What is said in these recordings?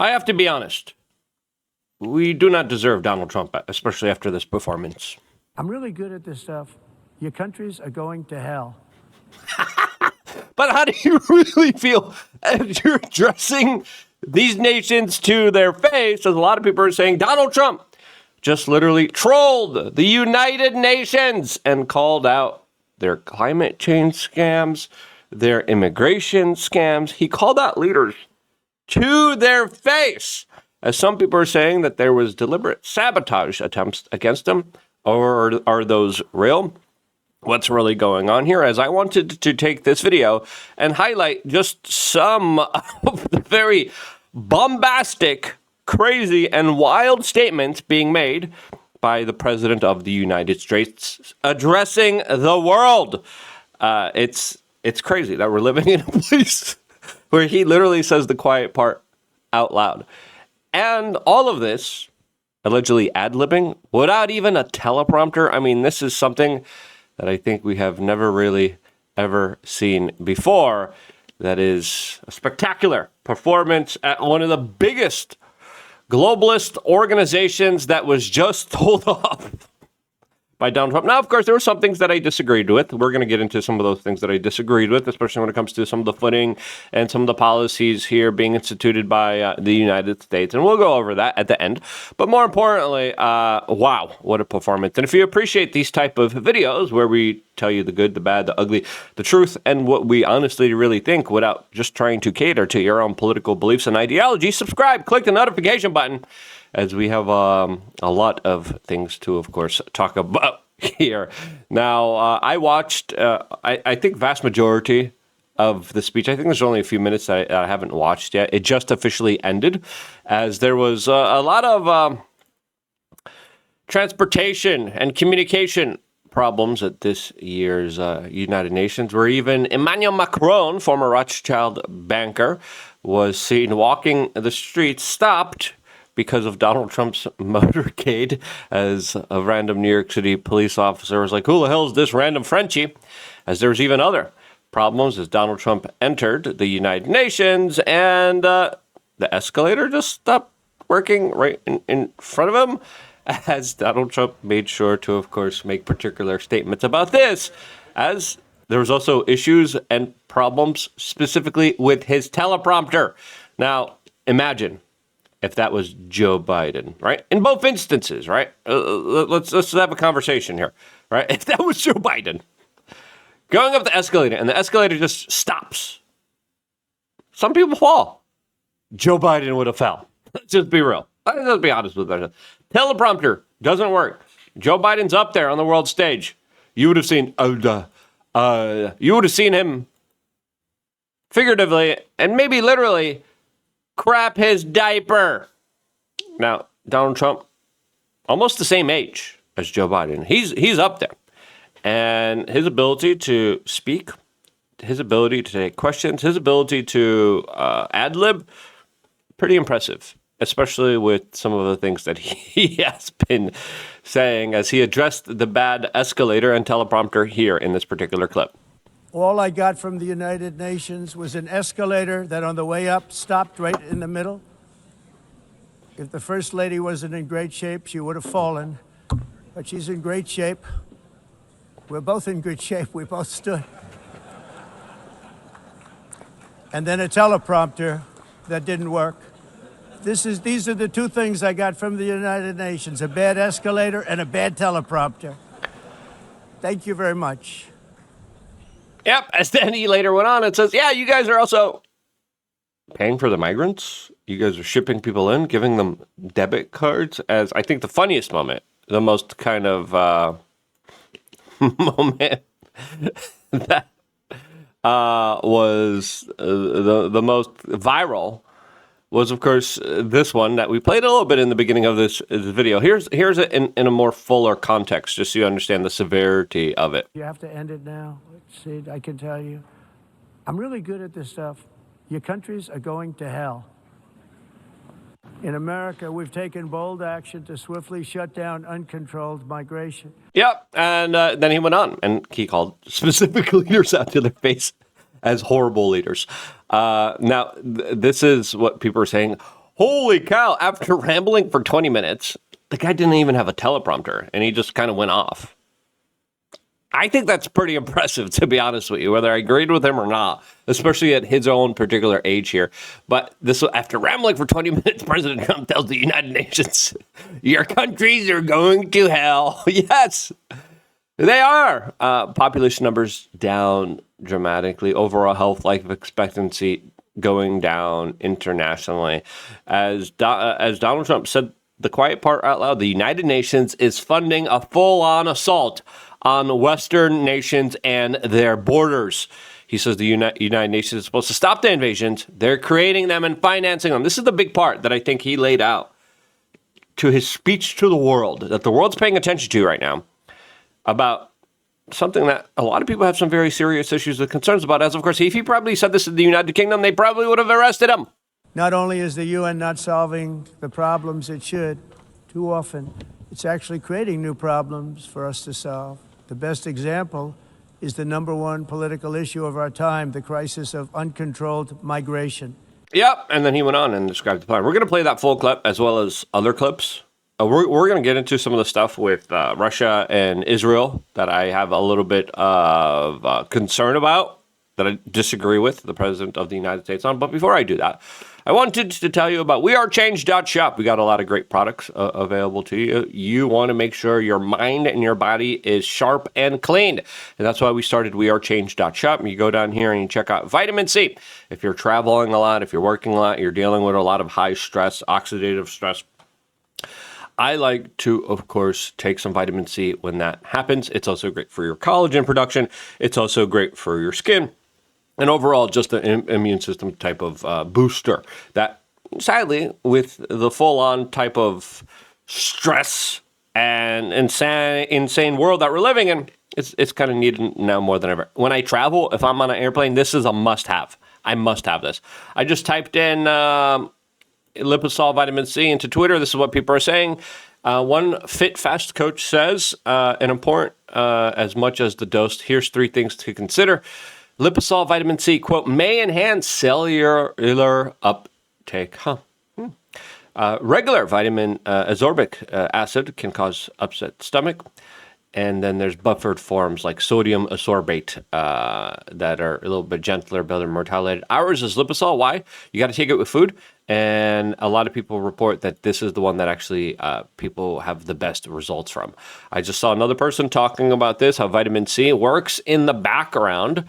I have to be honest. We do not deserve Donald Trump, especially after this performance. I'm really good at this stuff. Your countries are going to hell. But how do you really feel as you're addressing these nations to their face? As a lot of people are saying, Donald Trump just literally trolled the United Nations and called out their climate change scams, their immigration scams. He called out leaders to their face, as some people are saying that there was deliberate sabotage attempts against them. Or are those real? What's really going on here? As I wanted to take this video and highlight just some of the very bombastic, crazy, and wild statements being made by the President of the United States addressing the world. It's crazy that we're living in a place where he literally says the quiet part out loud. And all of this allegedly ad-libbing without even a teleprompter. I mean, this is something that I think we have never really ever seen before. That is a spectacular performance at one of the biggest globalist organizations that was just told off by Donald Trump. Now, of course, there were some things that I disagreed with. We're going to get into some of those things that I disagreed with, especially when it comes to some of the footing and some of the policies here being instituted by the United States. And we'll go over that at the end. But more importantly, wow, what a performance. And if you appreciate these type of videos where we tell you the good, the bad, the ugly, the truth, and what we honestly really think without just trying to cater to your own political beliefs and ideology, subscribe, click the notification button, as we have a lot of things to, of course, talk about here. Now, I watched, I think, vast majority of the speech. I think there's only a few minutes that I haven't watched yet. It just officially ended, as there was a lot of transportation and communication problems at this year's United Nations, where even Emmanuel Macron, former Rothschild banker, was seen walking the streets, stopped because of Donald Trump's motorcade, as a random New York City police officer was like, who the hell is this random Frenchie? As there's even other problems as Donald Trump entered the United Nations and the escalator just stopped working right in front of him, as Donald Trump made sure to, of course, make particular statements about this, as there was also issues and problems specifically with his teleprompter. Now, imagine if that was Joe Biden, right? In both instances, right? Let's have a conversation here, right? If that was Joe Biden going up the escalator and the escalator just stops, some people fall. Joe Biden would have fell. Let's just be real. Let's be honest with ourselves. Teleprompter doesn't work. Joe Biden's up there on the world stage. You would have seen, you would have seen him figuratively and maybe literally crap his diaper. Now, Donald Trump, almost the same age as Joe Biden. He's up there. And his ability to speak, his ability to take questions, his ability to ad-lib, pretty impressive, especially with some of the things that he has been saying as he addressed the bad escalator and teleprompter here in this particular clip. All I got from the United Nations was an escalator that on the way up stopped right in the middle. If the First Lady wasn't in great shape, she would have fallen. But she's in great shape. We're both in good shape. We both stood. And then a teleprompter that didn't work. These are the two things I got from the United Nations, a bad escalator and a bad teleprompter. Thank you very much. Yep, as then he later went on and says, yeah, you guys are also paying for the migrants. You guys are shipping people in, giving them debit cards. As I think the funniest moment, the most kind of moment that was the most viral was, of course, this one that we played a little bit in the beginning of this video. Here's it in a more fuller context, just so you understand the severity of it. You have to end it now. Let's see, I can tell you. I'm really good at this stuff. Your countries are going to hell. In America, we've taken bold action to swiftly shut down uncontrolled migration. Yep, and then he went on, and he called specific leaders out to their face as horrible leaders. Now, this is what people are saying. Holy cow. After rambling for 20 minutes, the guy didn't even have a teleprompter, and he just kind of went off. I think that's pretty impressive, to be honest with you, whether I agreed with him or not, especially at his own particular age here. But this, after rambling for 20 minutes, President Trump tells the United Nations, your countries are going to hell. Yes, they are. Population numbers down dramatically. Overall health life expectancy going down internationally. As Donald Trump said the quiet part out loud, the United Nations is funding a full-on assault on Western nations and their borders. He says the United Nations is supposed to stop the invasions. They're creating them and financing them. This is the big part that I think he laid out to his speech to the world, that the world's paying attention to right now, about something that a lot of people have some very serious issues and concerns about. As of course, if he probably said this in the United Kingdom, they probably would have arrested him. Not only is the UN not solving the problems it should, too often, it's actually creating new problems for us to solve. The best example is the number one political issue of our time, the crisis of uncontrolled migration. Yep, and then he went on and described the plan. We're going to play that full clip as well as other clips. We're going to get into some of the stuff with Russia and Israel that I have a little bit of concern about, that I disagree with the President of the United States on. But before I do that, I wanted to tell you about wearechange.shop. We got a lot of great products available to you. You want to make sure your mind and your body is sharp and clean. And that's why we started wearechange.shop. You go down here and you check out vitamin C. If you're traveling a lot, if you're working a lot, you're dealing with a lot of high stress, oxidative stress, I like to, of course, take some vitamin C when that happens. It's also great for your collagen production. It's also great for your skin. And overall, just an immune system type of booster that, sadly, with the full-on type of stress and insane world that we're living in, it's kind of needed now more than ever. When I travel, if I'm on an airplane, this is a must-have. I must have this. I just typed in Liposol vitamin C into Twitter. This is what people are saying. One Fit Fast coach says, and important as much as the dose, here's 3 things to consider. Liposol vitamin C, quote, may enhance cellular uptake. Regular vitamin ascorbic acid can cause upset stomach. And then there's buffered forms like sodium ascorbate that are a little bit gentler, better mortality. Ours is Liposol. Why? You got to take it with food. And a lot of people report that this is the one that actually people have the best results from. I just saw another person talking about this, how vitamin C works in the background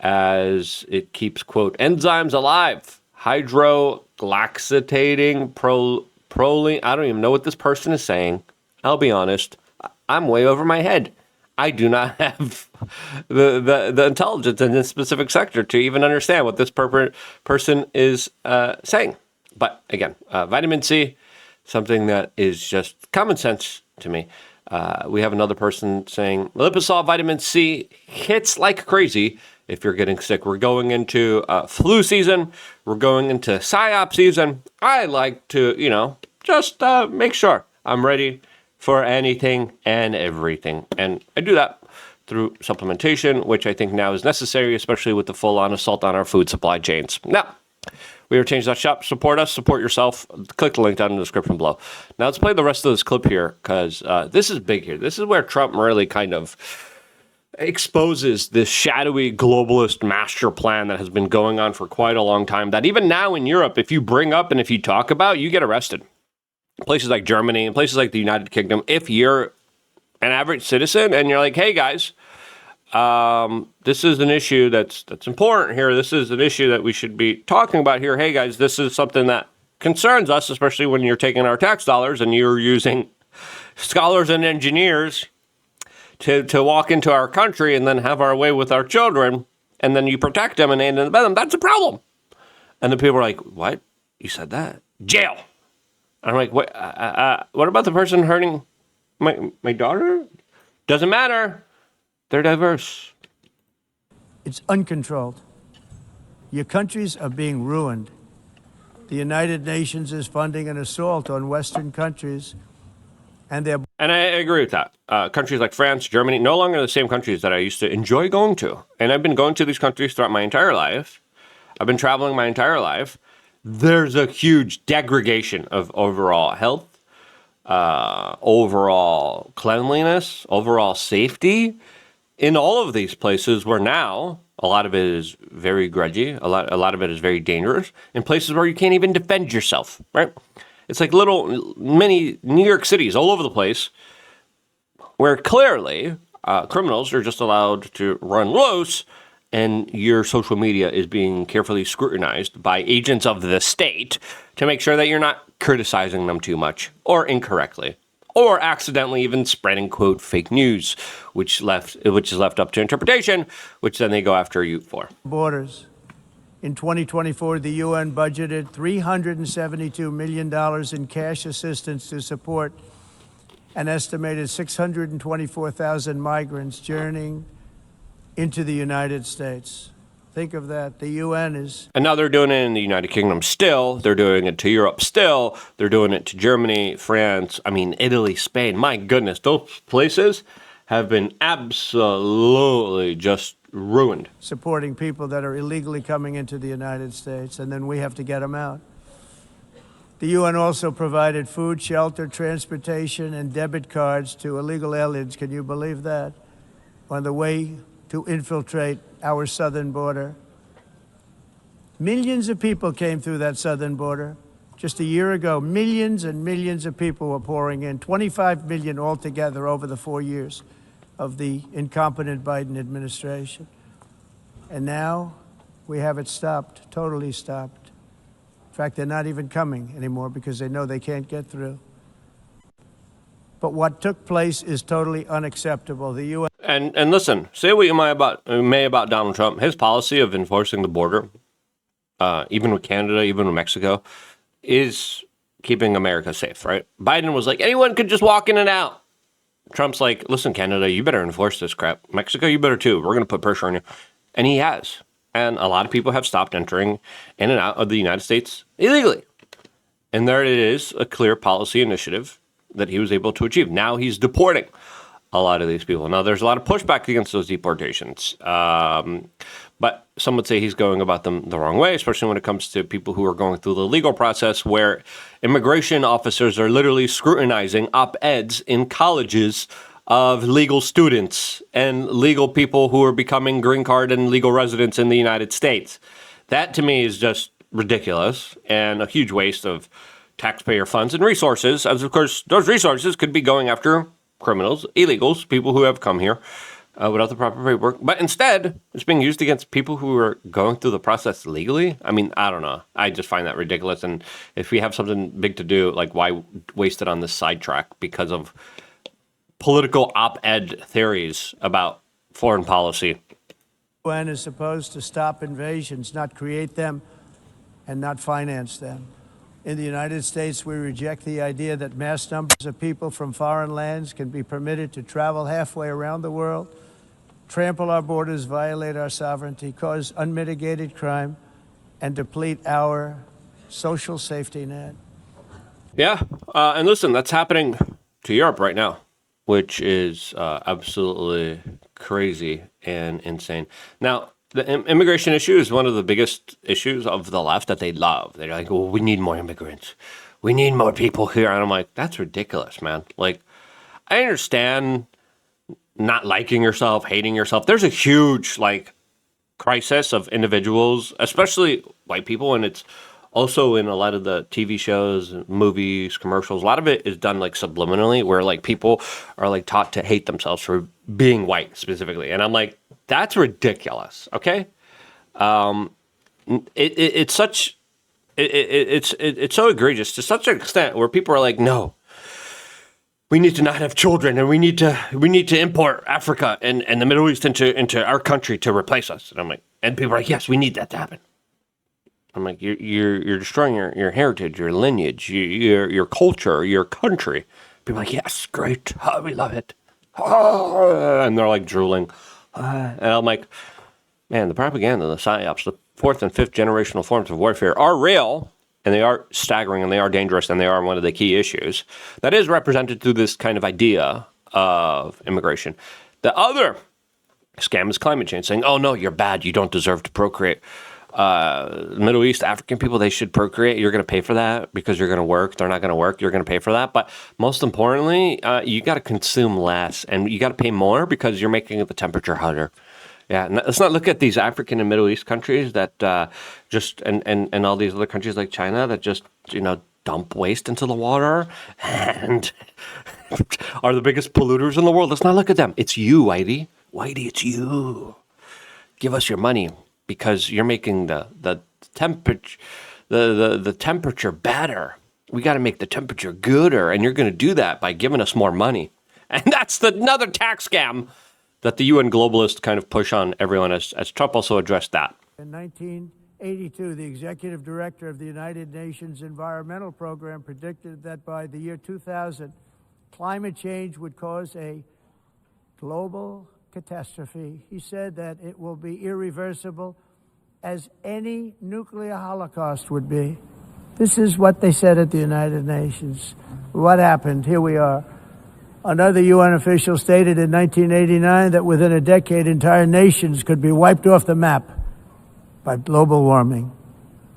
as it keeps, quote, enzymes alive, hydroglaxitating proline. I don't even know what this person is saying. I'll be honest. I'm way over my head. I do not have the intelligence in this specific sector to even understand what this person is saying. But again, vitamin C, something that is just common sense to me. We have another person saying, Liposol vitamin C hits like crazy if you're getting sick. We're going into flu season. We're going into PSYOP season. I like to, just make sure I'm ready for anything and everything. And I do that through supplementation, which I think now is necessary, especially with the full-on assault on our food supply chains. Now, wearechange.shop. Support us. Support yourself. Click the link down in the description below. Now, let's play the rest of this clip here, because this is big here. This is where Trump really kind of exposes this shadowy globalist master plan that has been going on for quite a long time, that even now in Europe, if you bring up and if you talk about, you get arrested. Places like Germany and places like the United Kingdom, if you're an average citizen and you're like, hey guys, this is an issue that's important here. This is an issue that we should be talking about here. Hey guys, this is something that concerns us, especially when you're taking our tax dollars and you're using scholars and engineers to walk into our country and then have our way with our children, and then you protect them and aid and abet them. That's a problem. And the people are like, what? You said that? Jail. I'm like, what about the person hurting my daughter? Doesn't matter. They're diverse. It's uncontrolled. Your countries are being ruined. The United Nations is funding an assault on Western countries, and I agree with that. Countries like France, Germany, no longer the same countries that I used to enjoy going to. And I've been going to these countries throughout my entire life. I've been traveling my entire life. there's a huge degradation of overall health, overall cleanliness, overall safety in all of these places where now a lot of it is very grudgy, a lot of it is very dangerous, in places where you can't even defend yourself, right? It's like little mini New York cities all over the place where clearly criminals are just allowed to run loose, and your social media is being carefully scrutinized by agents of the state to make sure that you're not criticizing them too much or incorrectly or accidentally even spreading, quote, fake news, which is left up to interpretation, which then they go after you for. Borders. In 2024, the UN budgeted $372 million in cash assistance to support an estimated 624,000 migrants journeying into the United States. Think of that. The UN is... And now they're doing it in the United Kingdom still. They're doing it to Europe still. They're doing it to Germany, France, Italy, Spain. My goodness, those places have been absolutely just ruined. Supporting people that are illegally coming into the United States, and then we have to get them out. The UN also provided food, shelter, transportation, and debit cards to illegal aliens. Can you believe that? On the way to infiltrate our southern border. Millions of people came through that southern border. Just a year ago, millions and millions of people were pouring in, 25 million altogether over the 4 years of the incompetent Biden administration. And now we have it stopped, totally stopped. In fact, they're not even coming anymore because they know they can't get through. But what took place is totally unacceptable. The U.S. And listen, say what you may about Donald Trump. His policy of enforcing the border, even with Canada, even with Mexico, is keeping America safe, right? Biden was like, anyone could just walk in and out. Trump's like, listen, Canada, you better enforce this crap. Mexico, you better too. We're going to put pressure on you. And he has. And a lot of people have stopped entering in and out of the United States illegally. And there it is, a clear policy initiative that he was able to achieve. Now he's deporting a lot of these people. Now, there's a lot of pushback against those deportations. But some would say he's going about them the wrong way, especially when it comes to people who are going through the legal process where immigration officers are literally scrutinizing op-eds in colleges of legal students and legal people who are becoming green card and legal residents in the United States. That, to me, is just ridiculous and a huge waste of taxpayer funds and resources, as, of course, those resources could be going after criminals, illegals, people who have come here without the proper paperwork. But instead, it's being used against people who are going through the process legally. I don't know. I just find that ridiculous. And if we have something big to do, like, why waste it on this sidetrack because of political op-ed theories about foreign policy? The UN is supposed to stop invasions, not create them and not finance them. In the United States, we reject the idea that mass numbers of people from foreign lands can be permitted to travel halfway around the world, trample our borders, violate our sovereignty, cause unmitigated crime, and deplete our social safety net. Yeah, and listen, that's happening to Europe right now, which is absolutely crazy and insane. Now, the immigration issue is one of the biggest issues of the left that they love. They're like, well, we need more immigrants. We need more people here. And I'm like, that's ridiculous, man. Like, I understand not liking yourself, hating yourself. There's a huge, crisis of individuals, especially white people. And it's also in a lot of the TV shows, movies, commercials. A lot of it is done, subliminally, where, people are, taught to hate themselves for being white, specifically. And I'm like, that's ridiculous. Okay, it's so egregious to such an extent where people are like, no, we need to not have children, and we need to import Africa and the Middle East into our country to replace us. And I'm like, and people are like, yes, we need that to happen. I'm like, you're destroying your heritage, your lineage, your culture, your country. People are like, yes, great, we love it, and they're drooling. And I'm like, man, the propaganda, the psyops, the fourth and fifth generational forms of warfare are real, and they are staggering, and they are dangerous, and they are one of the key issues that is represented through this kind of idea of immigration. The other scam is climate change, saying, oh, no, you're bad, you don't deserve to procreate. Middle East, African people, they should procreate. You're going to pay for that because you're going to work. They're not going to work. You're going to pay for that. But most importantly, you got to consume less and you got to pay more because you're making the temperature hotter. Yeah, let's not look at these African and Middle East countries that and all these other countries like China that just, dump waste into the water and are the biggest polluters in the world. Let's not look at them. It's you, Whitey. Whitey, it's you. Give us your money because you're making the temperature the temperature better. We got to make the temperature gooder, and you're going to do that by giving us more money. And that's another tax scam that the UN globalists kind of push on everyone, as Trump also addressed that. In 1982, the executive director of the United Nations Environmental Program predicted that by the year 2000, climate change would cause a global catastrophe. He said that it will be irreversible, as any nuclear holocaust would be. This is what they said at the United Nations. What happened? Here we are. Another UN official stated in 1989 that within a decade, entire nations could be wiped off the map by global warming.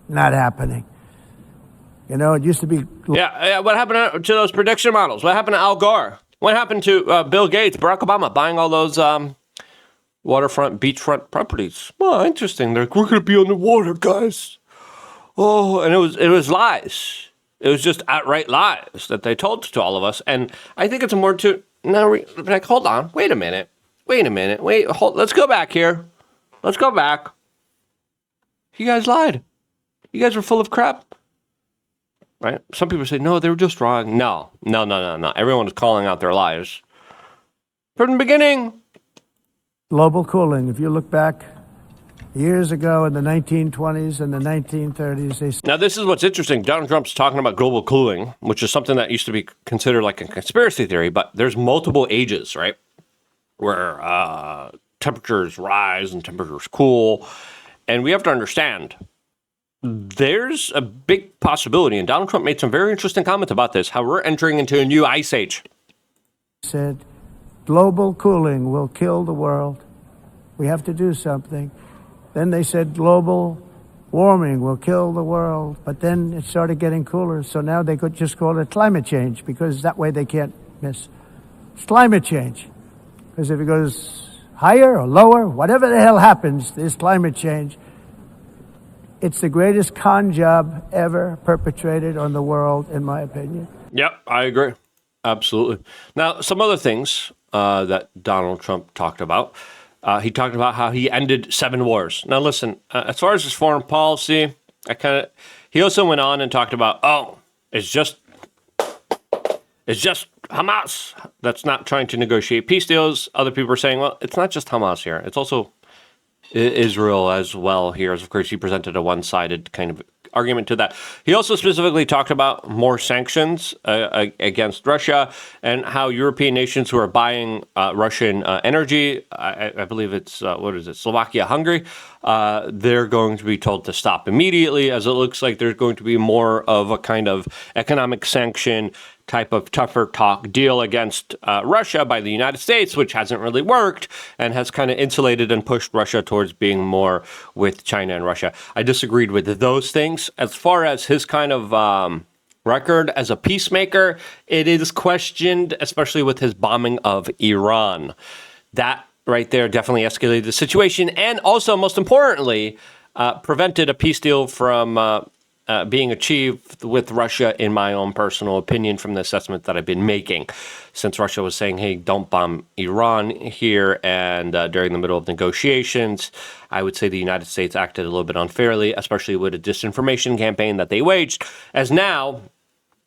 Not happening. It used to be... Yeah, what happened to those prediction models? What happened to Al Gore? What happened to Bill Gates, Barack Obama, buying all those waterfront, beachfront properties? Well, interesting. They're like, we're going to be on the water, guys. Oh, and it was lies. It was just outright lies that they told to all of us. And I think it's more to... No, like, hold on. Wait a minute. Let's go back here. Let's go back. You guys lied. You guys were full of crap. Right? Some people say, no, they were just wrong. No. Everyone is calling out their lies. From the beginning. Global cooling. If you look back years ago in the 1920s and the 1930s, Now, this is what's interesting. Donald Trump's talking about global cooling, which is something that used to be considered like a conspiracy theory, but there's multiple ages, right? Where temperatures rise and temperatures cool. And we have to understand, there's a big possibility, and Donald Trump made some very interesting comments about this, how we're entering into a new ice age. Said, global cooling will kill the world. We have to do something. Then they said global warming will kill the world. But then it started getting cooler, so now they could just call it climate change, because that way they can't miss. It's climate change. Because if it goes higher or lower, whatever the hell happens, there's climate change. It's the greatest con job ever perpetrated on the world, in my opinion. Yep, I agree. Absolutely. Now, some other things that Donald Trump talked about. He talked about how he ended 7 wars. Now, listen, as far as his foreign policy, he also went on and talked about, it's just Hamas that's not trying to negotiate peace deals. Other people are saying, well, it's not just Hamas here. It's also Israel as well here. As of course, he presented a one-sided kind of argument to that. He also specifically talked about more sanctions against Russia and how European nations who are buying Russian energy, I believe it's, Slovakia, Hungary, they're going to be told to stop immediately, as it looks like there's going to be more of a kind of economic sanction type of tougher talk deal against Russia by the United States, which hasn't really worked and has kind of insulated and pushed Russia towards being more with China and Russia. I disagreed with those things. As far as his kind of record as a peacemaker, it is questioned, especially with his bombing of Iran. That right there definitely escalated the situation and also, most importantly, prevented a peace deal from being achieved with Russia, in my own personal opinion, from the assessment that I've been making. Since Russia was saying, hey, don't bomb Iran here, and during the middle of negotiations, I would say the United States acted a little bit unfairly, especially with a disinformation campaign that they waged, as now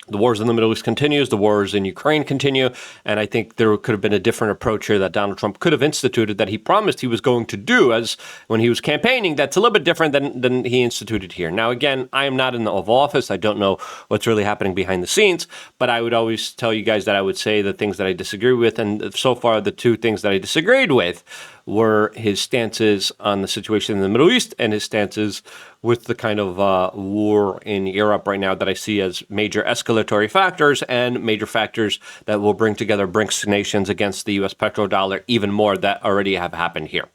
the wars in the Middle East continues, the wars in Ukraine continue, and I think there could have been a different approach here that Donald Trump could have instituted that he promised he was going to do as when he was campaigning. That's a little bit different than he instituted here. Now, again, I am not in the Oval Office. I don't know what's really happening behind the scenes, but I would always tell you guys that I would say the things that I disagree with, and so far the 2 things that I disagreed with were his stances on the situation in the Middle East and his stances with the kind of war in Europe right now that I see as major escalatory factors and major factors that will bring together BRICS nations against the U.S. petrodollar even more that already have happened here.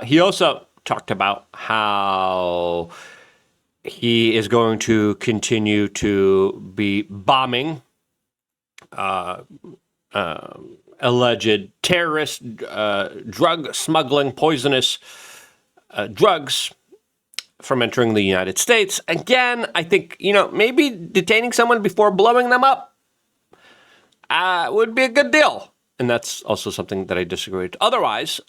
He also talked about how he is going to continue to be bombing alleged terrorist, drug smuggling, poisonous drugs from entering the United States. Again, I think, maybe detaining someone before blowing them up would be a good deal. And that's also something that I disagree with. Otherwise,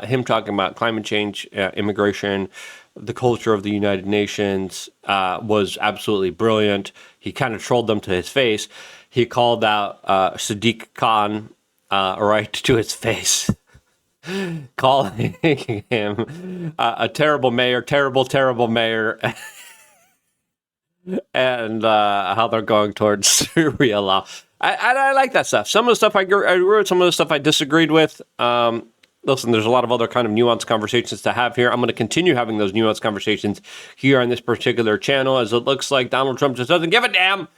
him talking about climate change, immigration, the culture of the United Nations was absolutely brilliant. He kind of trolled them to his face. He called out Sadiq Khan right to his face, calling him a terrible mayor, terrible mayor, and how they're going towards Syria law. I like that stuff. Some of the stuff I agree with, some of the stuff I disagreed with. Listen, there's a lot of other kind of nuanced conversations to have here. I'm going to continue having those nuanced conversations here on this particular channel, as it looks like Donald Trump just doesn't give a damn.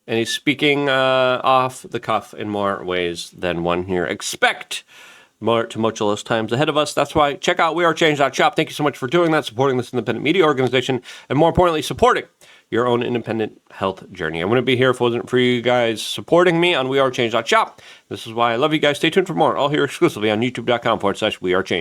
And he's speaking off the cuff in more ways than one here. Expect more tumultuous times ahead of us. That's why check out wearechange.shop. Thank you so much for doing that, supporting this independent media organization, and more importantly, supporting your own independent health journey. I wouldn't be here if it wasn't for you guys supporting me on wearechange.shop. This is why I love you guys. Stay tuned for more, all here exclusively on youtube.com/wearechange.